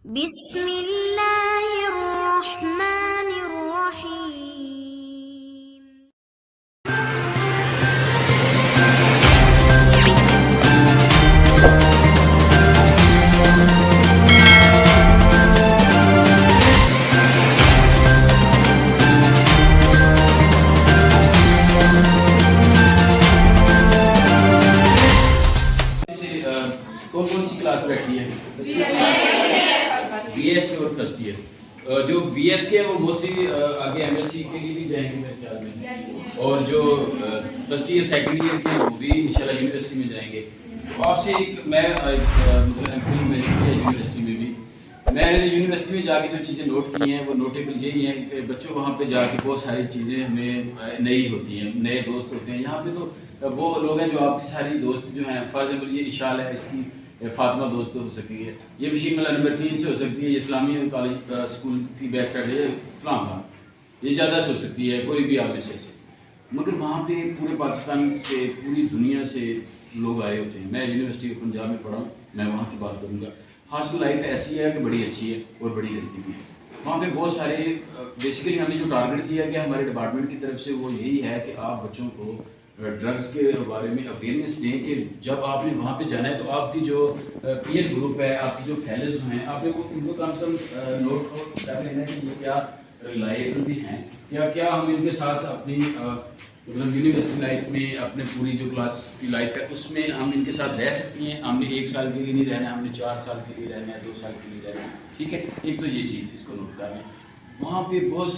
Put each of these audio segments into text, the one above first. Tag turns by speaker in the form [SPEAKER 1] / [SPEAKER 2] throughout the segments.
[SPEAKER 1] بسم اللہ الرحمن الرحیم.
[SPEAKER 2] کون کون سی کلاس بیٹھی ہے؟ بی ایس سی اور فرسٹ ایئر. جو بی ایس کے ہیں وہ موسٹلی آگے ایم ایس سی کے لیے بھی جائیں گے میرے خیال میں, اور جو فرسٹ ایئر سیکنڈ ایئر کے وہ بھی انشاءاللہ یونیورسٹی میں جائیں گے. آپ سے ایک میں مطلب ایم فل میں یونیورسٹی میں بھی میں نے یونیورسٹی میں جا کے جو چیزیں نوٹ کی ہیں وہ نوٹیبل یہی ہیں کہ بچوں وہاں پہ جا کے بہت ساری چیزیں ہمیں نئی ہوتی ہیں, نئے دوست ہوتے ہیں. یہاں پہ تو وہ لوگ ہیں جو آپ کی ساری دوست جو ہیں, فار ایگزامپل یہ اشال ہے, اس کی فاطمہ دوست ہو سکتی ہے, یہ مشین والا نمبر 3 سے ہو سکتی ہے, یہ اسلامیہ کالج اسکول کی بیک سائڈ ہے فلاں فلاں, یہ زیادہ سے ہو سکتی ہے کوئی بھی آپ میں سے. مگر وہاں پہ پورے پاکستان سے, پوری دنیا سے لوگ آئے ہوتے ہیں. میں یونیورسٹی آف پنجاب میں پڑھا ہوں, میں وہاں کی بات کروں گا. ہاسٹل لائف ایسی ہے کہ بڑی اچھی ہے اور بڑی گندی بھی ہے. وہاں پہ بہت سارے بیسیکلی ہم نے جو ٹارگیٹ کیا کہ ہمارے ڈپارٹمنٹ کی طرف سے وہ یہی ہے کہ آپ بچوں کو ڈرگس کے بارے میں اویئرنیس دیں کہ جب آپ نے وہاں پہ جانا ہے تو آپ کی جو پیئر گروپ ہے, آپ کی جو فیلوز ہیں, آپ نے ان کو کم سے کم نوٹ کر لینا ہے کہ یہ کیا ریلائبل بھی ہیں, کیا ہم ان کے ساتھ اپنی مطلب یونیورسٹی لائف میں, اپنے پوری جو کلاس کی لائف ہے اس میں ہم ان کے ساتھ رہ سکتی ہیں. ہم نے 1 سال کے لیے نہیں رہنا, ہم نے 4 سال کے لیے رہنا ہے, 2 سال کے لیے رہنا ہے. ٹھیک ہے, ایک تو یہ چیز اس کو نوٹ کر لیں. وہاں پہ بہت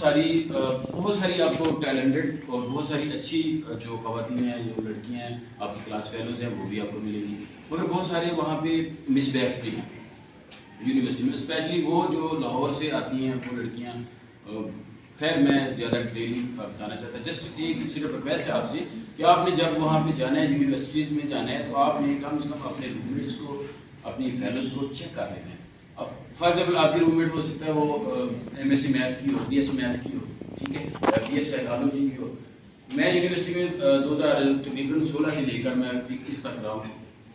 [SPEAKER 2] ساری آپ کو ٹیلنٹڈ اور بہت ساری اچھی جو خواتین ہیں, جو لڑکیاں ہیں, آپ کی کلاس فیلوز ہیں, وہ بھی آپ کو ملے گی. مگر بہت سارے وہاں پہ مس بیکس بھی ہیں یونیورسٹی میں, اسپیشلی وہ جو لاہور سے آتی ہیں وہ لڑکیاں. خیر میں زیادہ ڈیٹیل بتانا چاہتا ہوں, جسٹ ایک صرف ریکویسٹ ہے آپ سے کہ آپ نے جب وہاں پہ جانا ہے, یونیورسٹیز میں جانا ہے, تو آپ نے کم سے کم اپنے روم میٹس کو, اپنی فیلوز کو چیک کر لینا ہے. فار ایگزامپل آپ کی روم میٹ ہو سکتا ہے وہ ایم ایس سی میتھ کی ہو, بی ایس سی میتھ کی ہو, ٹھیک ہے, بی ایس سائیکالوجی کی ہو. میں یونیورسٹی میں 2016 سے لے کر میں 21 تک رہا ہوں.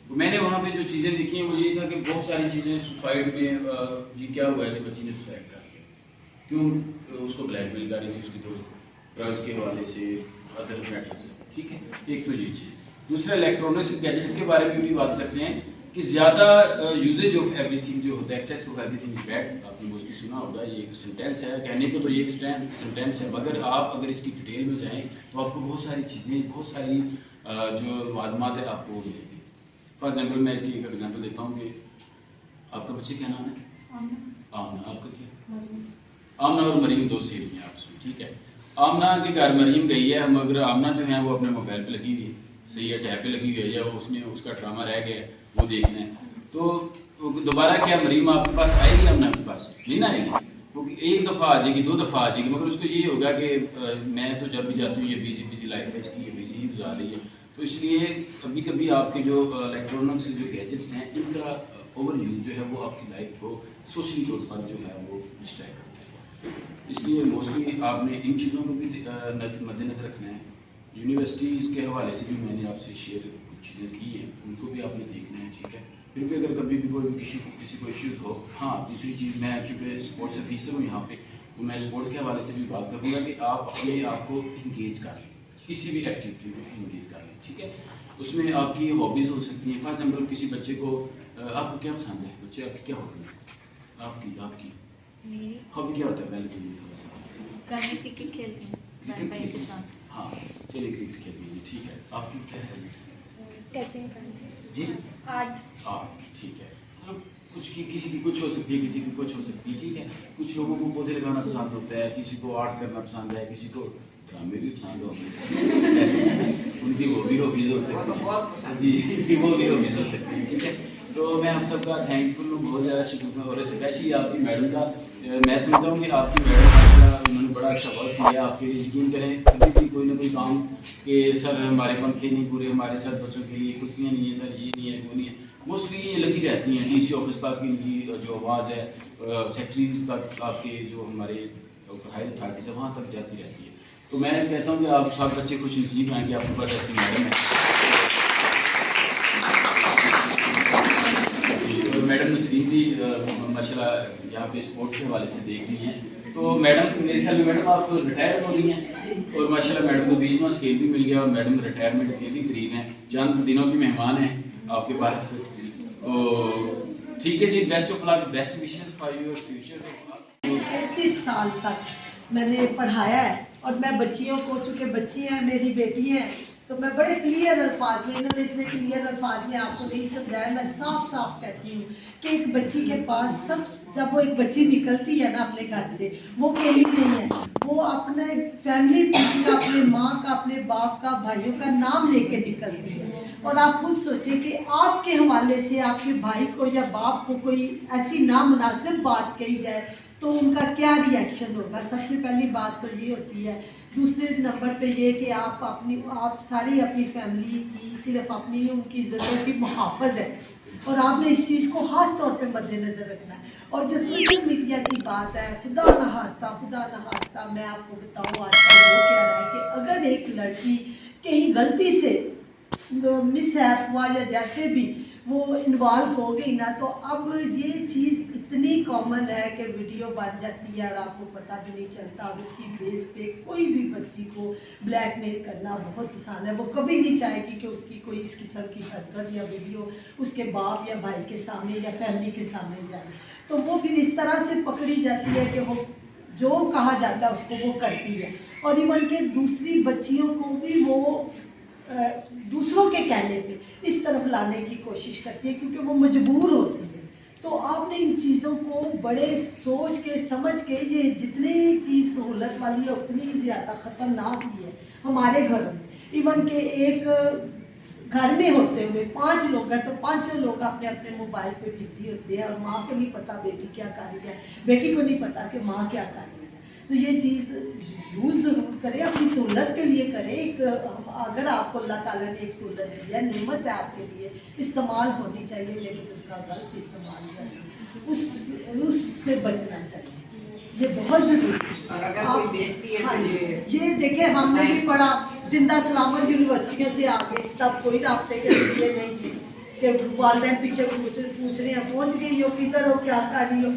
[SPEAKER 2] تو میں نے وہاں پہ جو چیزیں دیکھی ہیں وہ یہی تھا کہ بہت ساری چیزیں سوسائڈ میں, یہ کیا ہوا ہے کہ بچی نے سوسائڈ کر لیا, کیوں اس کو بلیک میل کر رہی تھی اس کی دوست, ڈرگس کے حوالے سے, ادر میٹر سے. ٹھیک ہے, ایک تو یہ چیز. دوسرا الیکٹرانکس گیجٹس کے بارے میں بھی بات کرتے ہیں کہ زیادہ یوزیج آف ایوری تھنگ جو ہوتا ہے, access of every thing is bad. آپ نے موسٹلی سنا ہوگا, یہ ایک سینٹینس ہے, کہنے کو تو یہ ایک سینٹینس ہے, مگر آپ اگر اس کی ڈیٹیل میں جائیں تو آپ کو بہت ساری چیزیں, بہت ساری جو لوازمات ہے آپ کو ملے گی. فار ایگزامپل میں اس کی ایک ایگزامپل دیتا ہوں کہ آپ کا بچے کیا نام ہے؟ آمنہ. آپ کا کیا؟ آمنہ اور مریم دو سہیلیاں ہیں آپس میں. ٹھیک ہے, آمنہ کے گھر مریم گئی ہے, مگر آمنہ جو ہے وہ اپنے موبائل پہ لگی ہوئی ہے, صحیح ہے, ٹیب پہ لگی ہوئی ہے, یا اس میں اس کا ڈرامہ رہ گیا ہے, وہ دیکھنا ہے. تو دوبارہ کیا مریم آپ کے پاس آئے گی؟ آمنہ کے پاس نہیں نہ آئے گی. وہ ایک دفعہ آ جائے گی, 2 دفعہ آ جائے گی, مگر اس کو یہ ہوگا کہ میں تو جب بھی جاتی ہوں یہ بیزی لائف ہے اس کی, یہ بیزی ہی گزار رہی ہے. تو اس لیے کبھی کبھی آپ کے جو الیکٹرانکس جو گیجٹس ہیں, ان کا اوور یوز جو ہے وہ آپ کی لائف کو سوشلی طور پر جو ہے وہ ڈسٹریکٹ کرتا ہے. اس لیے موسٹلی آپ نے ان چیزوں کو بھی مد نظر رکھنا ہے. یونیورسٹیز کے حوالے سے بھی میں نے آپ سے شیئر کچھ چیزیں کی ہیں, ان کو بھی آپ نے دیکھنا ہے. ٹھیک ہے, پھر بھی اگر کبھی بھی کسی کو ایشوز ہو. ہاں, دوسری چیز, میں کیونکہ اسپورٹس آفیسر ہوں یہاں پہ, تو میں اسپورٹس کے حوالے سے بھی بات کروں گا کہ آپ اپنے آپ کو انگیج کر لیں, کسی بھی ایکٹیویٹی میں انگیج کر لیں. ٹھیک ہے, اس میں آپ کی ہابیز ہو سکتی ہیں. فار ایگزامپل کسی بچے کو, آپ کو کیا پسند ہے, بچے آپ کی کیا ہابی ہے, آپ کی ہابی کیا ہوتا ہے؟ پہلے تو یہ تھوڑا سا
[SPEAKER 1] کرکٹ کھیلتے ہیں کے ساتھ.
[SPEAKER 2] ہاں چلیے, کرکٹ کھیلتے ہیں. ٹھیک ہے, آپ کی کیا ہے؟
[SPEAKER 1] اسکیچنگ کرتے ہیں.
[SPEAKER 2] جی, آرٹ. ٹھیک ہے, کچھ کی کسی کی کچھ ہو سکتی ہے, کسی کی کچھ ہو سکتی ہے. ٹھیک ہے, کچھ لوگوں کو پودے لگانا پسند ہوتا ہے, کسی کو آرٹ کرنا پسند ہے, کسی کو ڈرامے بھی پسند ہوتے ہیں. ایسے ان کی وہ بھی ہابیز ہو سکتی ہیں. جی, ان کی وہ بھی ہابیز ہو سکتی ہیں. ٹھیک ہے, تو میں آپ سب کا تھینک فل ہوں, بہت زیادہ شکر, اور اسپیشلی آپ کی میڈم کا. میں سمجھتا ہوں کہ آپ کی میڈم انہوں نے بڑا اچھا ورک کیا آپ کے لیے. یقین کریں کبھی بھی کوئی نہ کوئی کام کہ سر ہمارے پنکھے نہیں پورے, ہمارے سر بچوں کے لیے کرسیاں نہیں ہیں, سر یہ نہیں ہے, وہ نہیں ہے, موسٹلی یہ لگی رہتی ہیں. ڈی سی آفس تک ان کی جو آواز ہے, سیکٹریز تک آپ کے جو ہمارے ہائی اتھارٹیز ہے وہاں تک جاتی رہتی ہے. تو میں کہتا ہوں کہ آپ سب بچے خوش نصیب ہیں کہ آپ کے پاس ایسی میڈم ہے. میڈم اسکرین بھی ماشاء اللہ یہاں پہ اسپورٹس کے حوالے سے دیکھ رہی ہیں. تو میڈم میرے خیال میں میڈم آپ تو ریٹائر ہو رہی ہیں اور ماشاء اللہ میڈم کو 20واں اسکیل بھی مل گیا اور میڈم ریٹائرمنٹ کے بھی قریب ہیں, چند دنوں کی مہمان ہیں آپ کے پاس. تو ٹھیک ہے جی, best of luck, best wishes for your future.
[SPEAKER 3] 35 سال تک میں نے پڑھایا ہے اور میں بچیوں کو, چونکہ بچی ہیں میری بیٹی ہیں, تو میں بڑے کلیئر الفاظ میں, انہوں نے اتنے کلیئر الفاظ میں آپ کو نہیں سمجھایا, میں صاف صاف کہتی ہوں کہ ایک بچی کے پاس جب وہ ایک بچی نکلتی ہے نا اپنے گھر سے, وہ اکیلی نہیں ہے, وہ اپنے فیملی کا, اپنے ماں کا, اپنے باپ کا, بھائیوں کا نام لے کے نکلتی ہے. اور آپ خود سوچیں کہ آپ کے حوالے سے آپ کے بھائی کو یا باپ کو کوئی ایسی نامناسب بات کہی جائے تو ان کا کیا ری ایکشن ہوگا. سب سے پہلی بات تو یہ ہوتی ہے. دوسرے نمبر پہ یہ کہ آپ ساری اپنی فیملی کی صرف اپنی ان کی عزتوں کی محافظ ہے اور آپ نے اس چیز کو خاص طور پہ مد نظر رکھنا ہے. اور جو سوشل میڈیا کی بات ہے, خدا نخواستہ میں آپ کو بتاؤں آج کل وہ کہہ رہا ہے کہ اگر ایک لڑکی کہیں غلطی سے مس ایپ ہوا یا جیسے بھی وہ انوالو ہو گئی نا, تو اب یہ چیز اتنی کامن ہے کہ ویڈیو بن جاتی ہے اور آپ کو پتہ بھی نہیں چلتا. اور اس کی بیس پہ کوئی بھی بچی کو بلیک میل کرنا بہت آسان ہے. وہ کبھی نہیں چاہے گی کہ اس کی کوئی اس قسم کی حرکت یا ویڈیو اس کے باپ یا بھائی کے سامنے یا فیملی کے سامنے جائے. تو وہ پھر اس طرح سے پکڑی جاتی ہے کہ وہ جو کہا جاتا ہے اس کو وہ کرتی ہے. اور ایون کہ دوسری بچیوں کو بھی وہ دوسروں کے کہنے پہ اس طرف لانے کی کوشش کرتی ہے کیونکہ وہ مجبور ہوتی ہے. تو آپ نے ان چیزوں کو بڑے سوچ کے سمجھ کے, یہ جتنی چیز سہولت والی ہے اتنی زیادہ خطرناک بھی ہے ہمارے گھروں میں. ایون کہ ایک گھر میں ہوتے ہوئے 5 لوگ ہیں تو 5 لوگ اپنے اپنے موبائل پہ بزی ہوتے ہیں اور ماں کو نہیں پتا بیٹی کیا کر رہی ہے, بیٹی کو نہیں پتا کہ ماں کیا کر رہی ہے. تو یہ چیز یوز ضرور کرے, اپنی سہولت کے لیے کرے. اگر آپ کو اللہ تعالیٰ نے ایک سہولت دی ہے, نعمت ہے آپ کے لیے, استعمال ہونی چاہیے, لیکن اس کا غلط استعمال کرنا, اس سے بچنا چاہیے. یہ بہت ضروری ہے. یہ دیکھیں ہم نے بھی پڑھا زندہ سلامت یونیورسٹیوں سے آگے, تب کوئی رابطے کے ذریعے نہیں تھے کہ والدین پیچھے پوچھ رہے ہیں پہنچ گئی ہو, کدھر ہو, کیا کر رہی ہو,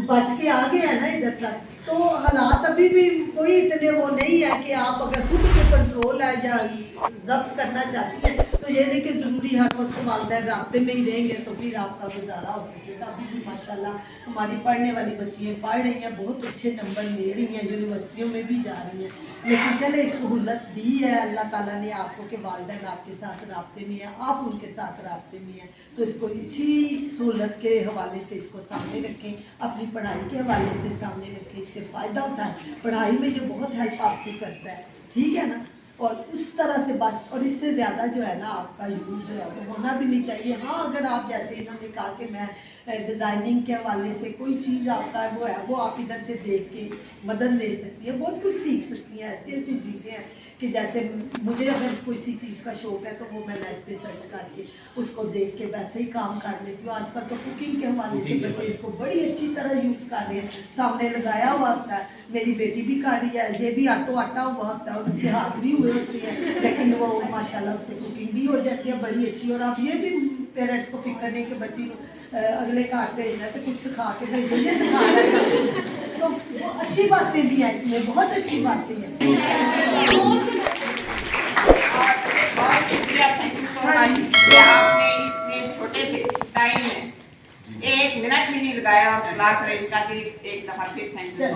[SPEAKER 3] بچ کے آ گئے ہیں نا ادھر تک. تو حالات ابھی بھی کوئی اتنے وہ نہیں ہے کہ آپ اگر خود سے کنٹرول ہے یا ضبط کرنا چاہتی ہیں تو یہ نہیں کہ ضروری ہر وقت والدین رابطے میں ہی رہیں گے تو پھر آپ کا گزارا ہو سکے گا. ابھی بھی ماشاءاللہ ہماری پڑھنے والی بچیاں پڑھ رہی ہیں, بہت اچھے نمبر لے رہی ہیں, یونیورسٹیوں میں بھی جا رہی ہیں. لیکن چلے ایک سہولت دی ہے اللہ تعالیٰ نے آپ کو کہ والدین آپ کے ساتھ رابطے میں ہیں, آپ ان کے ساتھ رابطے میں ہیں, تو اس کو اسی سہولت کے حوالے سے اس کو سامنے رکھیں, اپنی پڑھائی کے حوالے سے سامنے رکھیں, اس سے فائدہ اٹھائیں. پڑھائی میں یہ بہت ہیلپ آپ کی کرتا ہے, ٹھیک ہے نا. اور اس طرح سے بس, اور اس سے زیادہ جو ہے نا آپ کا یوز جو ہے وہ ہونا بھی نہیں چاہیے. ہاں اگر آپ جیسے انہوں نے کہا کہ میں ڈیزائننگ کے حوالے سے کوئی چیز آپ کا وہ ہے وہ آپ ادھر سے دیکھ کے مدد لے سکتی ہیں, بہت کچھ سیکھ سکتی ہیں. ایسی چیزیں ہیں کہ جیسے مجھے اگر کوئی سی چیز کا شوق ہے تو وہ میں نیٹ پہ سرچ کر کے اس کو دیکھ کے ویسے ہی کام کر لیتی ہوں. آج کل تو کوکنگ کے حوالے سے بچے اس کو بڑی اچھی طرح یوز کر رہے ہیں, سامنے لگایا ہوا ہوتا ہے. میری بیٹی بھی کر رہی ہے, یہ بھی آٹا ہوا ہوتا ہے اور اس کے ہاتھ بھی ہوئے ہوتے ہیں, لیکن وہ ماشاءاللہ اس سے کوکنگ بھی ہو جاتی ہے بڑی اچھی. اور آپ یہ بھی پیرنٹس کو فکر نہیں کہ بچی اگلے کار بھیجنا ہے تو کچھ سکھا کے بھیجو, یہ سکھا رہا ہے. تو وہ اچھی باتیں بھی ہیں اس میں, بہت اچھی باتیں ہیں.
[SPEAKER 4] بہت شکریہ, تھینک یو سو مچ کہ آپ نے اتنے چھوٹے سے ٹائم میں 1 منٹ بھی نہیں لگایا اور کلاس رہی کا. ایک دفعہ پھر تھینک یو.